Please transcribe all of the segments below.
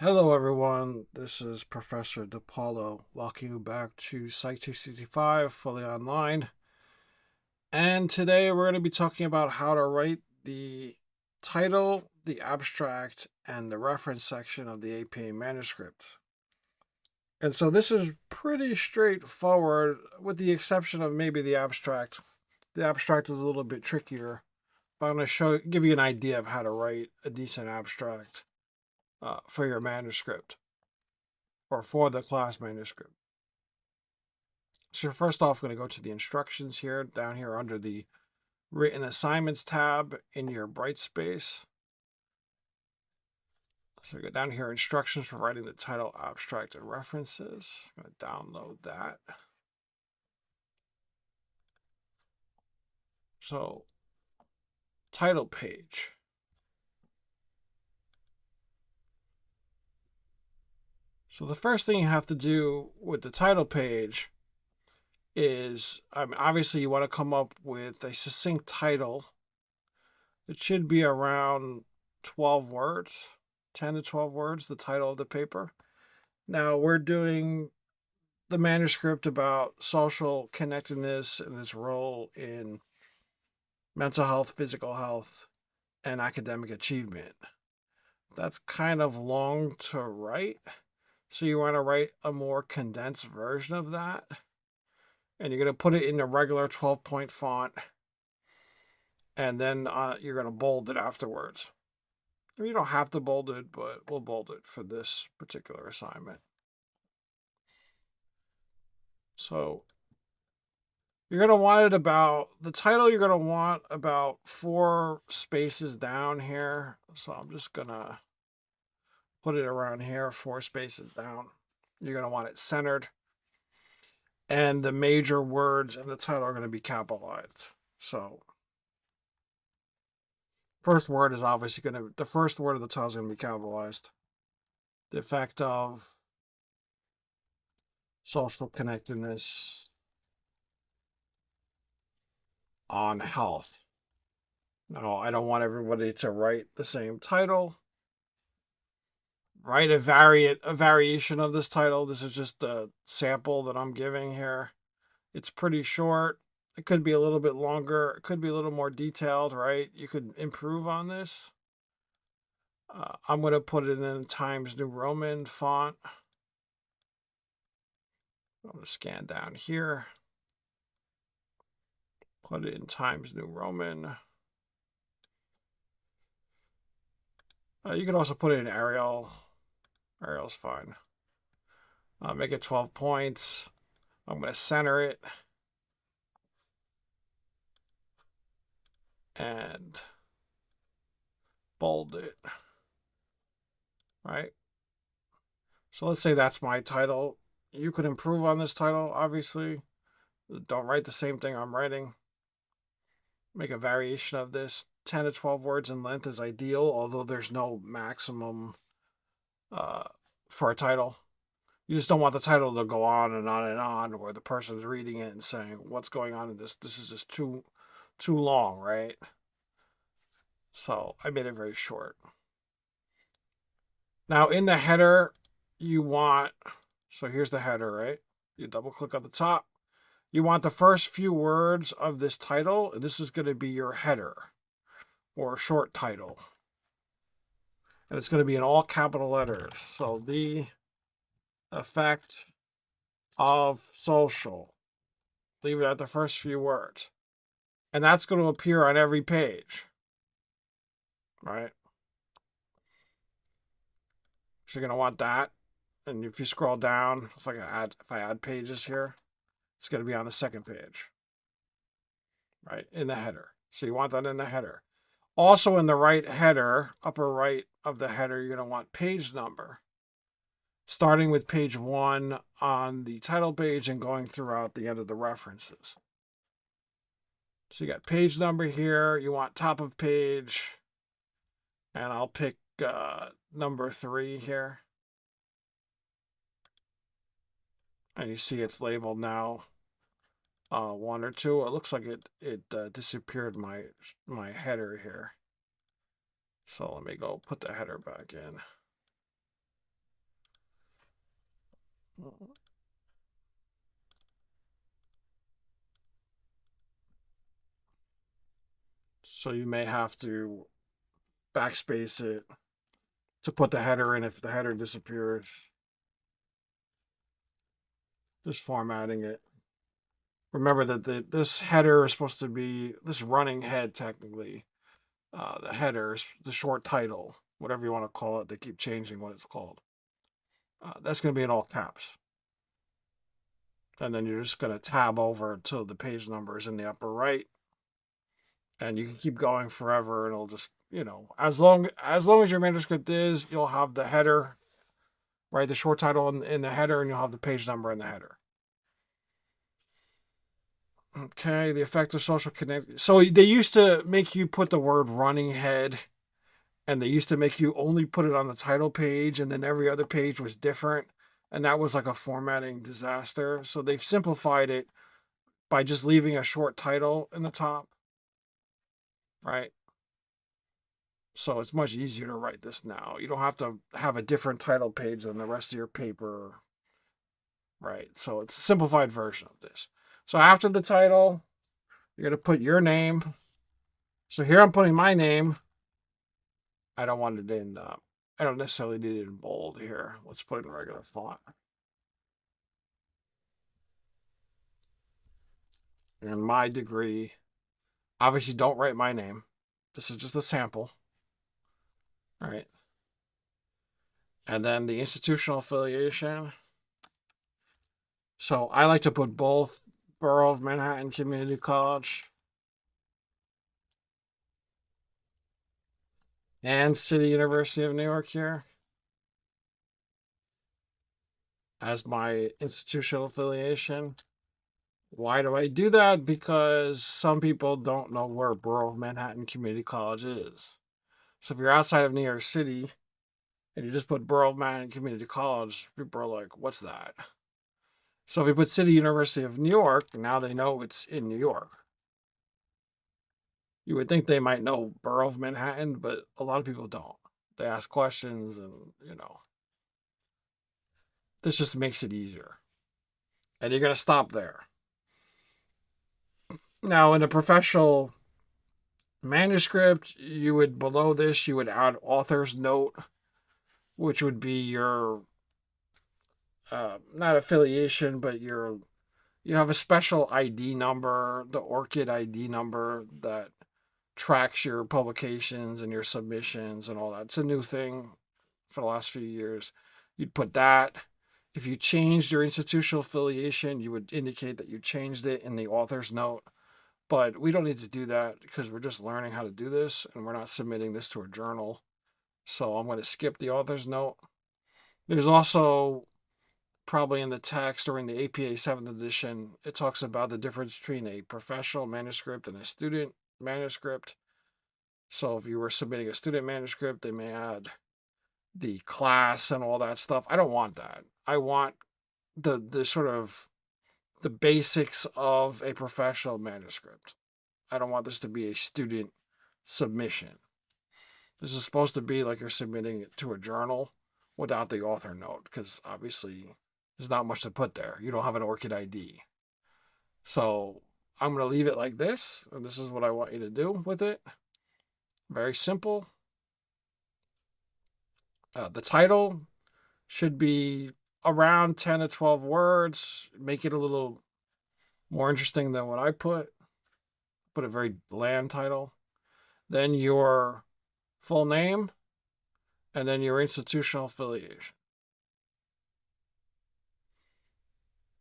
Hello, everyone. This is Professor DePaulo. Welcome you back to Psych 265, fully online. And today we're going to be talking about how to write the title, the abstract, and the reference section of the APA manuscript. And so this is pretty straightforward, with the exception of maybe the abstract. The abstract is a little bit trickier, but I'm going to give you an idea of how to write a decent abstract for your manuscript, or for the class manuscript. So first off, I'm going to go to the instructions here, down here under the written assignments tab in your Brightspace. So go down here, instructions for writing the title, abstract, and references. I'm going to download that. So title page. So the first thing you have to do with the title page is, obviously you want to come up with a succinct title. It should be around 12 words, 10 to 12 words, the title of the paper. Now we're doing the manuscript about social connectedness and its role in mental health, physical health, and academic achievement. That's kind of long to write, so you want to write a more condensed version of that. And you're going to put it in the regular 12-point font, and then you're going to bold it afterwards. You don't have to bold it, but we'll bold it for this particular assignment. So you're going to want it about, the title you're going to want about 4 spaces down here. So I'm just going to put it around here, 4 spaces down. You're going to want it centered. And the major words in the title are going to be capitalized. So first word is obviously going to, the first word of the title is going to be capitalized. The effect of social connectedness on health. No, I don't want everybody to write the same title. Write a variation of this title. This is just a sample that I'm giving here. It's pretty short. It could be a little bit longer. It could be a little more detailed, right? You could improve on this. I'm going to put it in Times New Roman font. I'm going to scan down here. Put it in Times New Roman. You can also put it in Arial. Arial's fine. Make it 12 points. I'm going to center it. And bold it. Right? So let's say that's my title. You could improve on this title, obviously. Don't write the same thing I'm writing. Make a variation of this. 10 to 12 words in length is ideal, although there's no maximum for a title. You just don't want the title to go on and on and on, where the person's reading it and saying, what's going on in this? This is just too long, right? So I made it very short. Now in the header, you want, so here's the header, right? You double click on the top. You want the first few words of this title, and this is going to be your header or short title. And it's going to be in all capital letters. So the effect of social. Leave it at the first few words. And that's going to appear on every page. Right? So you're going to want that. And if you scroll down, if I add pages here, it's going to be on the second page. Right? In the header. So you want that in the header. Also in the right header, upper right of the header, you're going to want page number. Starting with page 1 on the title page and going throughout the end of the references. So you got page number here. You want top of page. And I'll pick number 3 here. And you see it's labeled now 1 or 2. It looks like it disappeared my header here. So let me go put the header back in. So you may have to backspace it to put the header in if the header disappears. Just formatting it. Remember that this header is supposed to be this running head technically. The header is the short title, whatever you want to call it. They keep changing what it's called. That's going to be in all caps. And then you're just going to tab over to the page numbers in the upper right. And you can keep going forever, and it'll just, as long as your manuscript is, you'll have the header, right? The short title in the header, and you'll have the page number in the header. Okay, the effective social connect. So they used to make you put the word running head, and they used to make you only put it on the title page, and then every other page was different. And that was like a formatting disaster. So they've simplified it by just leaving a short title in the top, right? So it's much easier to write this now. You don't have to have a different title page than the rest of your paper, right? So it's a simplified version of this. So after the title, you're going to put your name. So here I'm putting my name. I don't want it in, I don't necessarily need it in bold here. Let's put it in regular font. And my degree, obviously don't write my name. This is just a sample, right? And then the institutional affiliation. So I like to put both Borough of Manhattan Community College and City University of New York here as my institutional affiliation. Why do I do that? Because some people don't know where Borough of Manhattan Community College is. So if you're outside of New York City and you just put Borough of Manhattan Community College, people are like, what's that? So if we put City University of New York, now they know it's in New York. You would think they might know Borough of Manhattan, but a lot of people don't. They ask questions and, this just makes it easier. And you're going to stop there. Now, in a professional manuscript, below this, you would add author's note, which would be your, not affiliation, but you have a special ID number, the ORCID ID number that tracks your publications and your submissions and all that. It's a new thing for the last few years. You'd put that. If you changed your institutional affiliation, you would indicate that you changed it in the author's note. But we don't need to do that because we're just learning how to do this and we're not submitting this to a journal. So I'm going to skip the author's note. There's also probably in the text or in the APA 7th edition, it talks about the difference between a professional manuscript and a student manuscript. So if you were submitting a student manuscript, they may add the class and all that stuff. I don't want that. I want the sort of the basics of a professional manuscript. I don't want this to be a student submission. This is supposed to be like you're submitting it to a journal without the author note, because obviously there's not much to put there. You don't have an ORCID ID. So I'm going to leave it like this, and this is what I want you to do with it. Very simple. The title should be around 10 to 12 words. Make it a little more interesting than what I put. Put a very bland title. Then your full name, and then your institutional affiliation.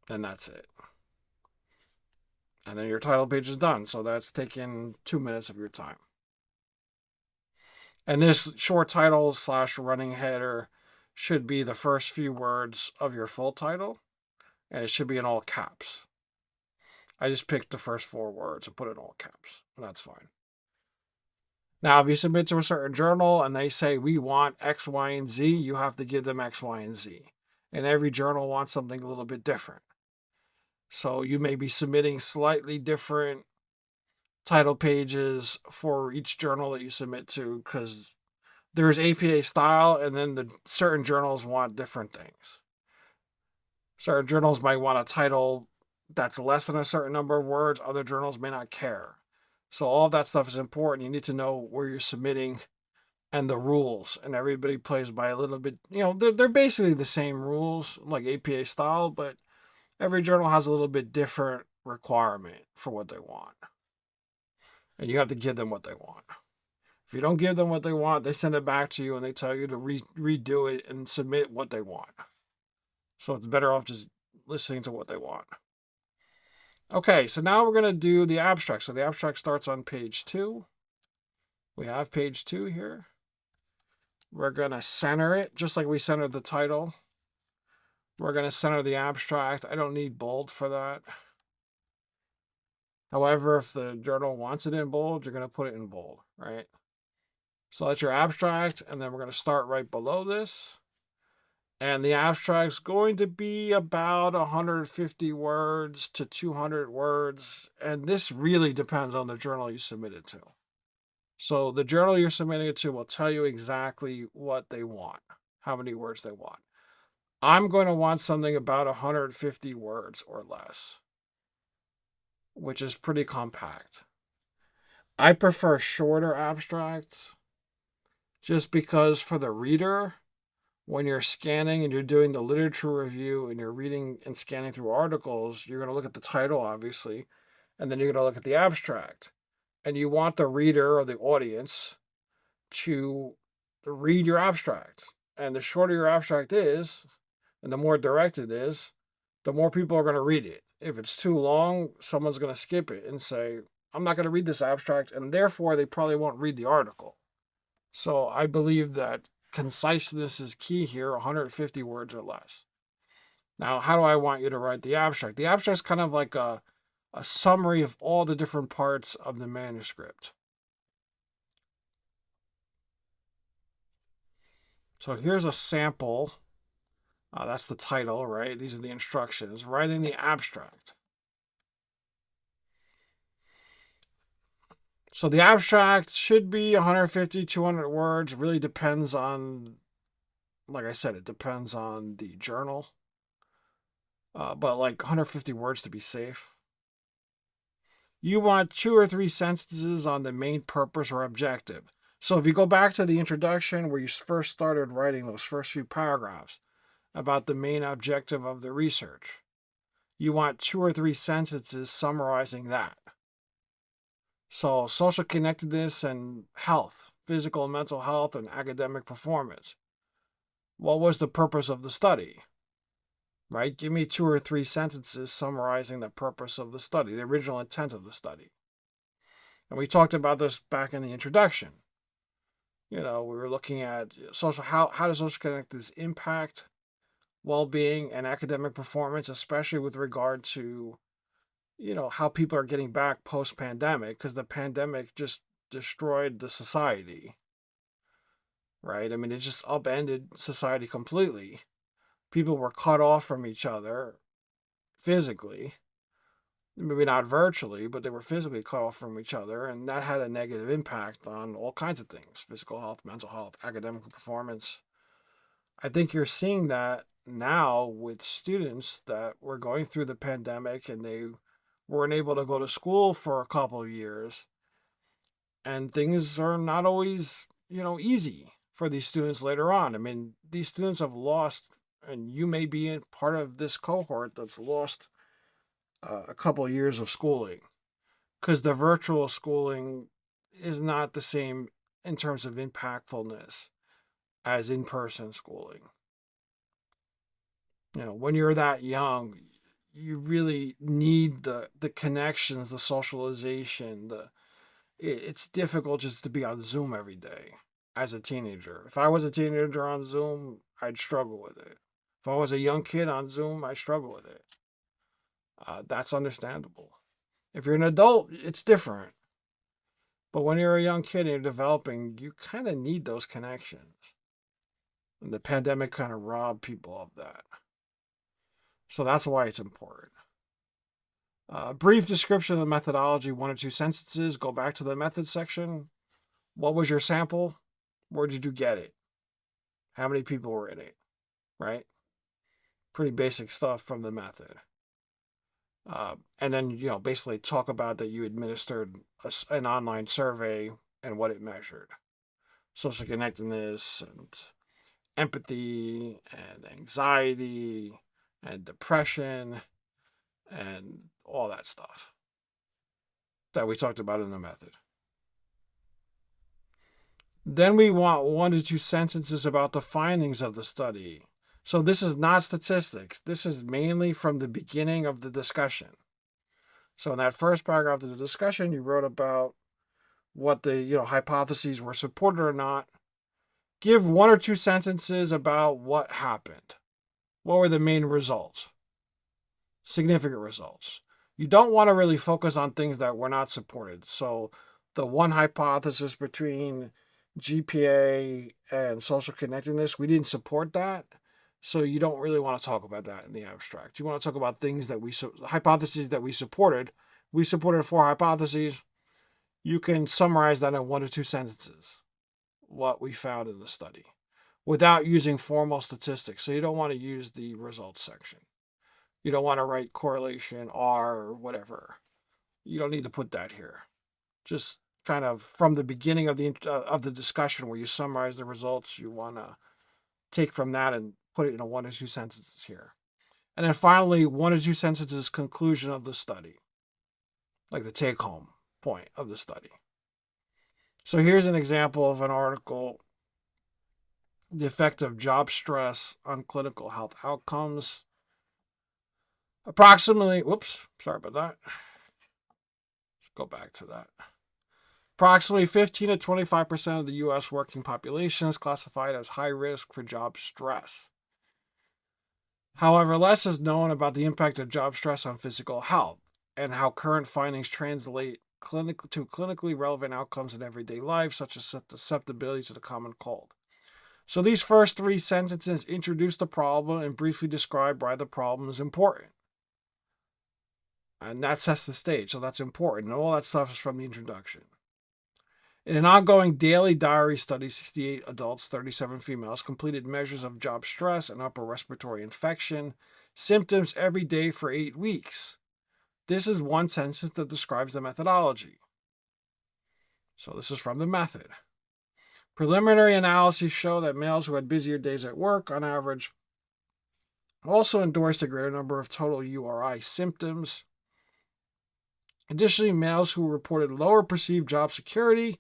And that's it. And then your title page is done. So that's taken 2 minutes of your time. And this short title / running header should be the first few words of your full title. And it should be in all caps. I just picked the first 4 words and put it in all caps. And that's fine. Now, if you submit to a certain journal and they say, we want X, Y, and Z, you have to give them X, Y, and Z. And every journal wants something a little bit different. So you may be submitting slightly different title pages for each journal that you submit to, because there's APA style and then the certain journals want different things. Certain journals might want a title that's less than a certain number of words. Other journals may not care. So all of that stuff is important. You need to know where you're submitting and the rules. And everybody plays by a little bit, they're basically the same rules, like APA style, but every journal has a little bit different requirement for what they want. And you have to give them what they want. If you don't give them what they want, they send it back to you and they tell you to redo it and submit what they want. So it's better off just listening to what they want. Okay, so now we're going to do the abstract. So the abstract starts on page 2. We have page 2 here. We're going to center it just like we centered the title. We're going to center the abstract. I don't need bold for that. However, if the journal wants it in bold, you're going to put it in bold, right? So that's your abstract, and then we're going to start right below this. And the abstract's going to be about 150 words to 200 words. And this really depends on the journal you submit it to. So the journal you're submitting it to will tell you exactly what they want, how many words they want. I'm going to want something about 150 words or less, which is pretty compact. I prefer shorter abstracts just because for the reader, when you're scanning and you're doing the literature review and you're reading and scanning through articles, you're going to look at the title, obviously, and then you're going to look at the abstract. And you want the reader or the audience to read your abstract. And the shorter your abstract is, and the more direct it is, the more people are going to read it. If it's too long, someone's going to skip it and say, I'm not going to read this abstract, and therefore they probably won't read the article. So I believe that conciseness is key here, 150 words or less. Now, how do I want you to write the abstract? The abstract is kind of like a summary of all the different parts of the manuscript. So here's a sample. That's the title, right? These are the instructions. Writing the abstract. So the abstract should be 150, 200 words. It really depends on, like I said, it depends on the journal. But like 150 words to be safe. You want 2 or 3 sentences on the main purpose or objective. So if you go back to the introduction where you first started writing those first few paragraphs about the main objective of the research, you want 2 or 3 sentences summarizing that. So social connectedness and health, physical and mental health and academic performance. What was the purpose of the study? Right? Give me 2 or 3 sentences summarizing the purpose of the study, the original intent of the study. And we talked about this back in the introduction. We were looking at how does social connectedness impact well-being and academic performance, especially with regard to, how people are getting back post-pandemic, because the pandemic just destroyed the society, right? I mean, it just upended society completely. People were cut off from each other physically, maybe not virtually, but they were physically cut off from each other, and that had a negative impact on all kinds of things: physical health, mental health, academic performance. I think you're seeing that now with students that were going through the pandemic and they weren't able to go to school for a couple of years, and things are not always, easy for these students later on. I mean, these students have lost, and you may be part of this cohort that's lost a couple of years of schooling because the virtual schooling is not the same in terms of impactfulness as in-person schooling. When you're that young, you really need the connections, the socialization. It's difficult just to be on Zoom every day as a teenager. If I was a teenager on Zoom, I'd struggle with it. If I was a young kid on Zoom, I'd struggle with it. That's understandable. If you're an adult, it's different. But when you're a young kid and you're developing, you kind of need those connections. And the pandemic kind of robbed people of that. So that's why it's important. Brief description of the methodology, 1 or 2 sentences. Go back to the method section. What was your sample? Where did you get it? How many people were in it? Right? Pretty basic stuff from the method. And then, basically talk about that you administered an online survey and what it measured. Social connectedness and empathy and anxiety and depression and all that stuff that we talked about in the method. Then we want 1 to 2 sentences about the findings of the study. So this is not statistics. This is mainly from the beginning of the discussion. So in that first paragraph of the discussion, you wrote about what the hypotheses were supported or not. Give 1 or 2 sentences about what happened. What were the main results? Significant results. You don't want to really focus on things that were not supported. So the one hypothesis between GPA and social connectedness, we didn't support that. So you don't really want to talk about that in the abstract. You want to talk about things that hypotheses that we supported. We supported 4 hypotheses. You can summarize that in 1 or 2 sentences, what we found in the study, without using formal statistics. So you don't want to use the results section. You don't want to write correlation R or whatever. You don't need to put that here. Just kind of from the beginning of the discussion where you summarize the results, you want to take from that and put it in 1 or 2 sentences here. And then finally, 1 or 2 sentences conclusion of the study, like the take-home point of the study. So here's an example of an article, The Effect of Job Stress on Clinical Health Outcomes. Approximately, sorry about that. Let's go back to that. Approximately 15 to 25% of the U.S. working population is classified as high risk for job stress. However, less is known about the impact of job stress on physical health and how current findings translate to clinically relevant outcomes in everyday life, such as susceptibility to the common cold. So these first 3 sentences introduce the problem and briefly describe why the problem is important. And that sets the stage, so that's important. And all that stuff is from the introduction. In an ongoing daily diary study, 68 adults, 37 females, completed measures of job stress and upper respiratory infection symptoms every day for 8 weeks. This is 1 sentence that describes the methodology. So this is from the method. Preliminary analyses show that males who had busier days at work, on average, also endorsed a greater number of total URI symptoms. Additionally, males who reported lower perceived job security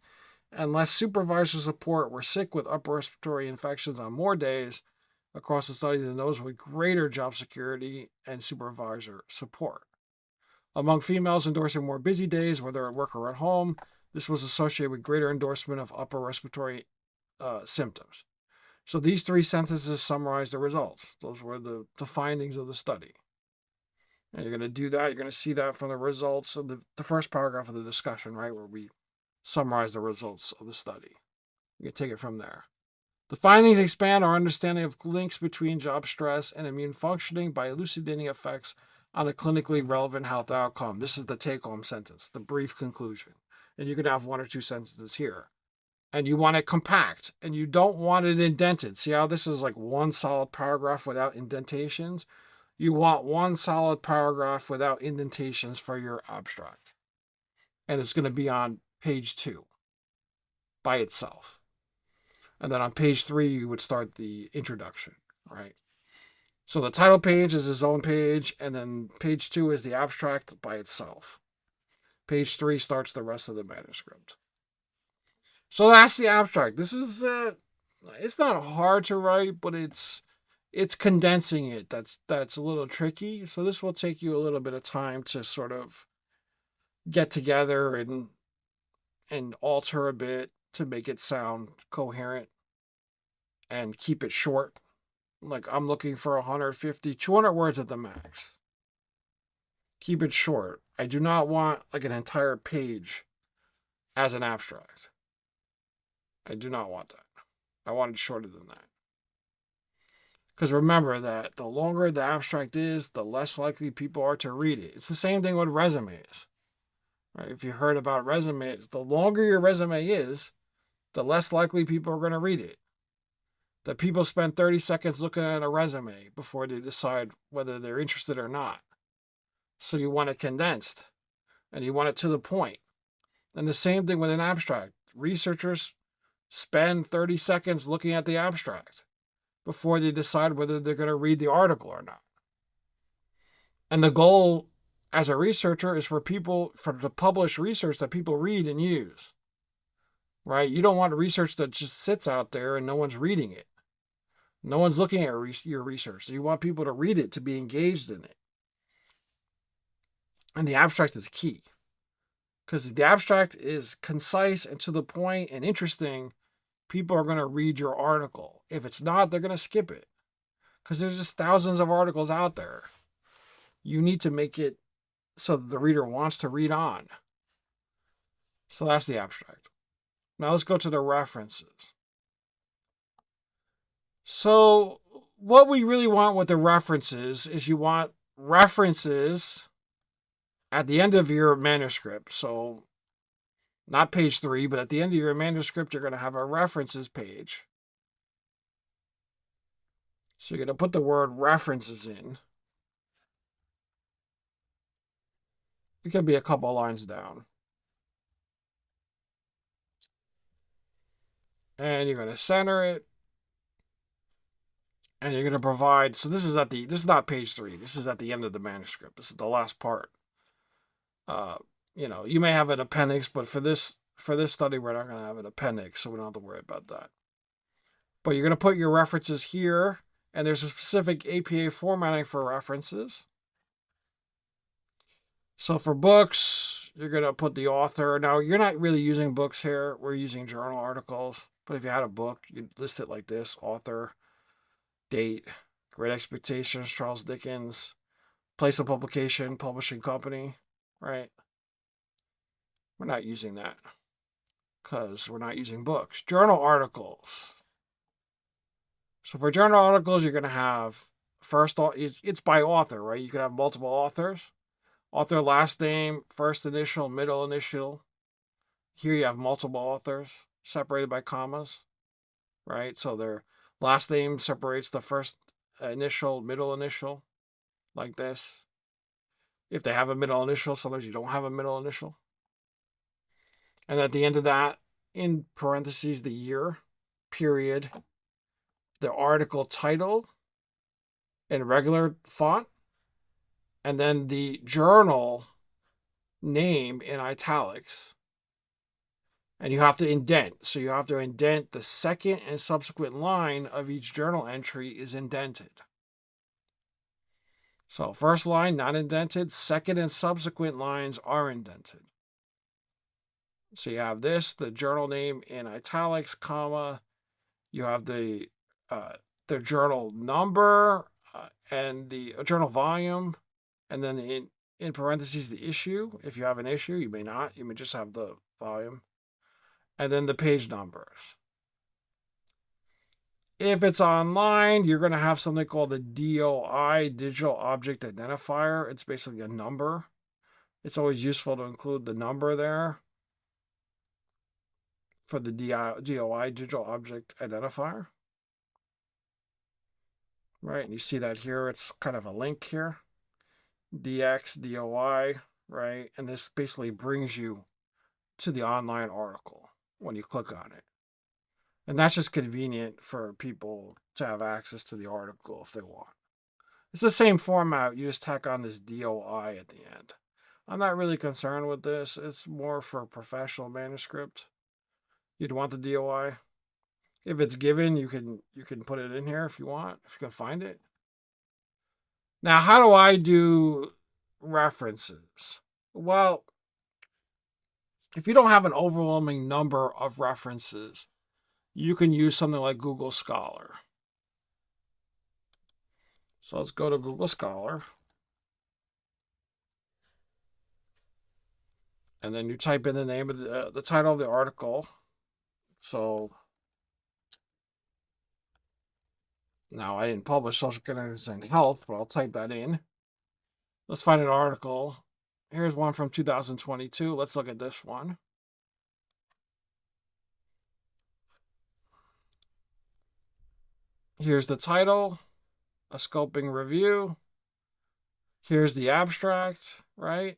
and less supervisor support were sick with upper respiratory infections on more days across the study than those with greater job security and supervisor support. Among females endorsing more busy days, whether at work or at home, this was associated with greater endorsement of upper respiratory symptoms. So these 3 sentences summarize the results. Those were the findings of the study. And you're going to do that. You're going to see that from the results of the first paragraph of the discussion, right, where we summarize the results of the study. You can take it from there. The findings expand our understanding of links between job stress and immune functioning by elucidating effects on a clinically relevant health outcome. This is the take-home sentence, the brief conclusion. And you can have 1 or 2 sentences here. And you want it compact, and you don't want it indented. See how this is like 1 solid paragraph without indentations? You want 1 solid paragraph without indentations for your abstract. And it's going to be on page 2 by itself. And then on page 3, you would start the introduction, right? So the title page is its own page, and then page 2 is the abstract by itself. Page 3 starts the rest of the manuscript. So that's the abstract. This is, it's not hard to write, but it's condensing it. That's a little tricky. So this will take you a little bit of time to sort of get together and alter a bit to make it sound coherent and keep it short. Like I'm looking for 150, 200 words at the max. Keep it short. I do not want like an entire page as an abstract. I do not want that. I want it shorter than that. Because remember that the longer the abstract is, the less likely people are to read it. It's the same thing with resumes. Right? If you heard about resumes, the longer your resume is, the less likely people are going to read it. that people spend 30 seconds looking at a resume before they decide whether they're interested or not. So you want it condensed and you want it to the point. And the same thing with an abstract. Researchers spend 30 seconds looking at the abstract before they decide whether they're going to read the article or not. And the goal as a researcher is for to publish research that people read and use. Right? You don't want research that just sits out there and no one's reading it. No one's looking at your research. So you want people to read it, to be engaged in it. And the abstract is key. Because the abstract is concise and to the point and interesting, people are going to read your article. If it's not, they're going to skip it. Because there's just thousands of articles out there. You need to make it so that the reader wants to read on. So that's the abstract. Now let's go to the references. So what we really want with the references is you want references at the end of your manuscript. So not page 3, but at the end of your manuscript, you're going to have a references page. So you're going to put the word references in. It could be a couple lines down. And you're going to center it. And you're going to provide, so this is not page 3. This is at the end of the manuscript. This is the last part. You may have an appendix, but for this study, we're not going to have an appendix, so we don't have to worry about that. But you're going to put your references here, and there's a specific APA formatting for references. So for books, you're going to put the author. Now, you're not really using books here. We're using journal articles. But if you had a book, you'd list it like this: author, date, Great Expectations, Charles Dickens, place of publication, publishing company, right? We're not using that because we're not using books. Journal articles. So for journal articles, you're going to have first, it's by author, right? You could have multiple authors. Author last name, first initial, middle initial. Here you have multiple authors separated by commas, right? So their last name separates the first initial, middle initial, like this. If they have a middle initial, sometimes you don't have a middle initial. And at the end of that, in parentheses, the year, period, the article title in regular font, and then the journal name in italics. And you have to indent. So you have to indent the second and subsequent line of each journal entry is indented. So first line, not indented. Second and subsequent lines are indented. So you have this, the journal name in italics, comma. You have the journal number and the journal volume, and then in parentheses the issue. If you have an issue, you may not. You may just have the volume, and then the page numbers. If it's online, you're going to have something called the DOI, Digital Object Identifier. It's basically a number. It's always useful to include the number there for the DOI, Digital Object Identifier. Right, and you see that here. It's kind of a link here. DX, DOI, right? And this basically brings you to the online article when you click on it. And that's just convenient for people to have access to the article if they want. It's the same format. You just tack on this DOI at the end. I'm not really concerned with this. It's more for professional manuscript. You'd want the DOI. If it's given, you can put it in here if you want, if you can find it. Now, how do I do references? Well, if you don't have an overwhelming number of references, you can use something like Google Scholar. So let's go to Google Scholar. And then you type in the name of the title of the article. So now I didn't publish social kinetics and health, but I'll type that in. Let's find an article. Here's one from 2022. Let's look at this one. Here's the title, a scoping review. Here's the abstract, right?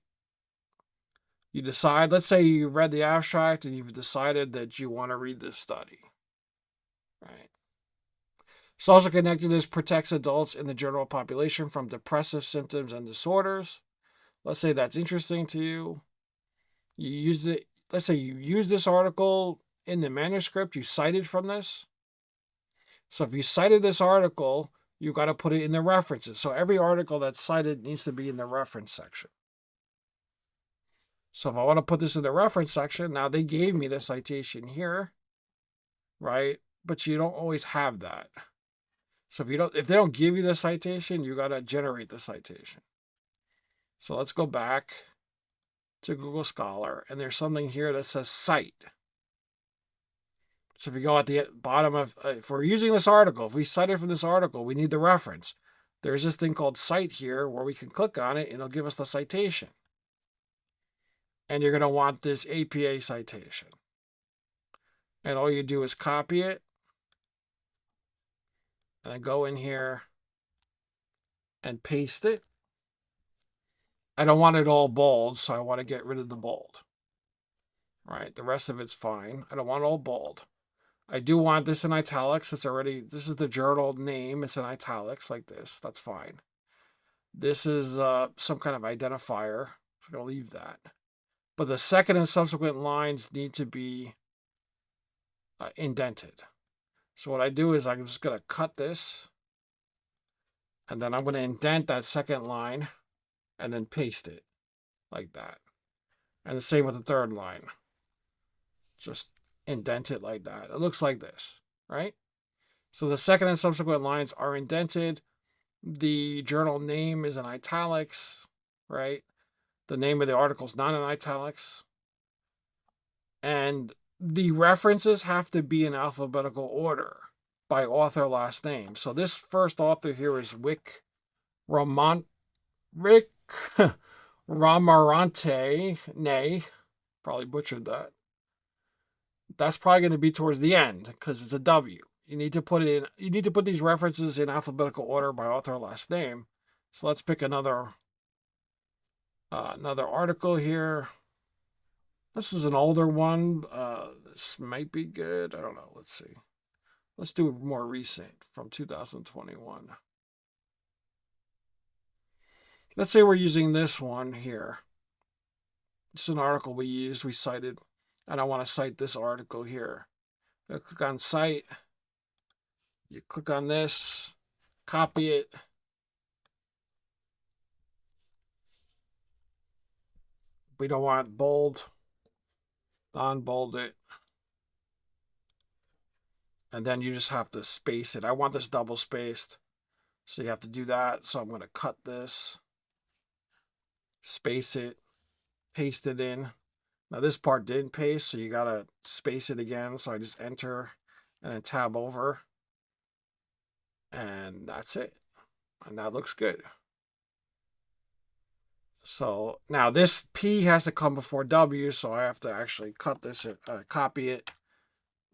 You decide, let's say you read the abstract and you've decided that you want to read this study, right? Social connectedness protects adults in the general population from depressive symptoms and disorders. Let's say that's interesting to you. You used it, let's say you use this article in the manuscript, you cited from this. So if you cited this article, you got to put it in the references. So every article that's cited needs to be in the reference section. So if I want to put this in the reference section, now they gave me the citation here, right? But you don't always have that. So if they don't give you the citation, you got to generate the citation. So let's go back to Google Scholar, and there's something here that says cite. So if you go at the bottom of, if we're using this article, if we cite it from this article, we need the reference. There's this thing called cite here where we can click on it and it'll give us the citation. And you're going to want this APA citation. And all you do is copy it. And I go in here and paste it. I don't want it all bold, so I want to get rid of the bold. Right? The rest of it's fine. I don't want it all bold. I do want this in italics. This is the journal name. It's in italics like this. That's fine. This is some kind of identifier. I'm going to leave that. But the second and subsequent lines need to be indented. So what I do is I'm just going to cut this. And then I'm going to indent that second line and then paste it like that. And the same with the third line. Just indent it like that. It looks like this, right? So the second and subsequent lines are indented. The journal name is in italics, right? The name of the article is not in italics. And the references have to be in alphabetical order by author last name. So this first author here is Rick Ramarante. Nay, probably butchered that. That's probably going to be towards the end because it's a W. You need to put it in. You need to put these references in alphabetical order by author last name. So let's pick another article here. This is an older one. This might be good. I don't know. Let's see. Let's do more recent from 2021. Let's say we're using this one here. It's an article we cited, and I want to cite this article here. I click on cite. You click on this, copy it. We don't want bold. Non-bold it. And then you just have to space it. I want this double spaced. So you have to do that. So I'm going to cut this, space it, paste it in. Now this part didn't paste, so you got to space it again. So I just enter and then tab over. And that's it. And that looks good. So now this P has to come before W, so I have to actually cut this, copy it,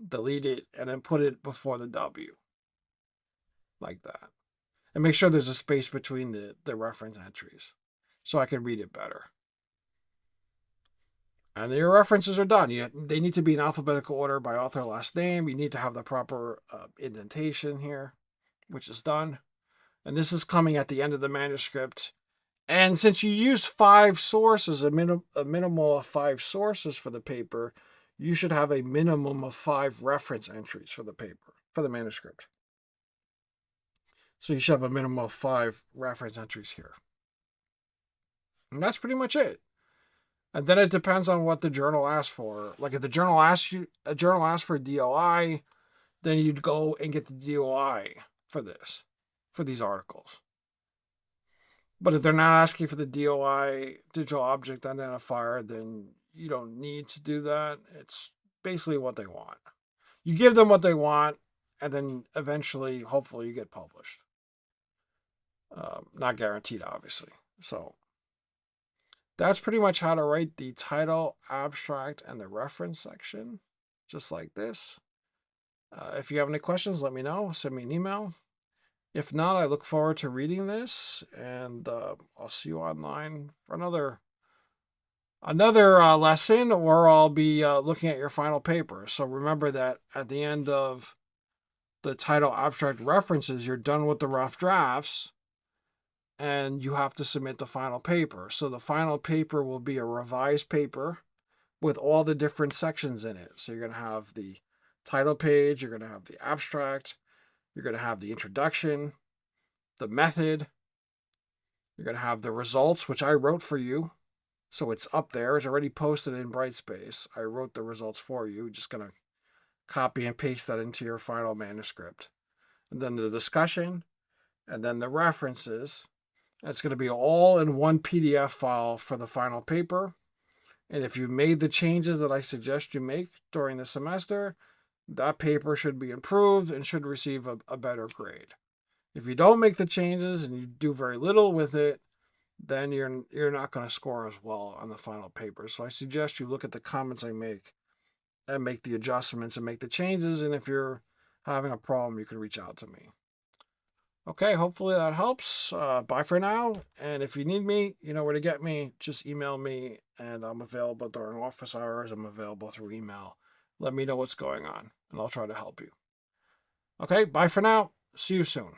delete it, and then put it before the W. Like that. And make sure there's a space between the reference entries so I can read it better. And your references are done. They need to be in alphabetical order by author last name. You need to have the proper indentation here, which is done. And this is coming at the end of the manuscript. And since you use 5 sources, a minimal of 5 sources for the paper, you should have a minimum of 5 reference entries for the paper, for the manuscript. So you should have a minimum of 5 reference entries here. And that's pretty much it. And then it depends on what the journal asks for. Like if the journal asks for a DOI, then you'd go and get the DOI for these articles. But if they're not asking for the DOI, digital object identifier, then you don't need to do that. It's basically what they want. You give them what they want, and then eventually, hopefully, you get published. Not guaranteed, obviously. So that's pretty much how to write the title, abstract, and the reference section, just like this. If you have any questions, let me know. Send me an email. If not, I look forward to reading this, and I'll see you online for another lesson, or I'll be looking at your final paper. So remember that at the end of the title abstract references, you're done with the rough drafts, and you have to submit the final paper. So the final paper will be a revised paper with all the different sections in it. So you're going to have the title page, you're going to have the abstract, you're going to have the introduction, the method, you're going to have the results, which I wrote for you. So it's up there. It's already posted in Brightspace. I wrote the results for you. You're just going to copy and paste that into your final manuscript. And then the discussion, and then the references. And it's going to be all in one PDF file for the final paper. And if you made the changes that I suggest you make during the semester, that paper should be improved and should receive a better grade. If you don't make the changes and you do very little with it, then you're not going to score as well on the final paper. So I suggest you look at the comments I make and make the adjustments and make the changes. And if you're having a problem, you can reach out to me. Okay, hopefully that helps. Bye for now. And if you need me, you know where to get me. Just email me, and I'm available during office hours. I'm available through email. Let me know what's going on, and I'll try to help you. Okay, bye for now. See you soon.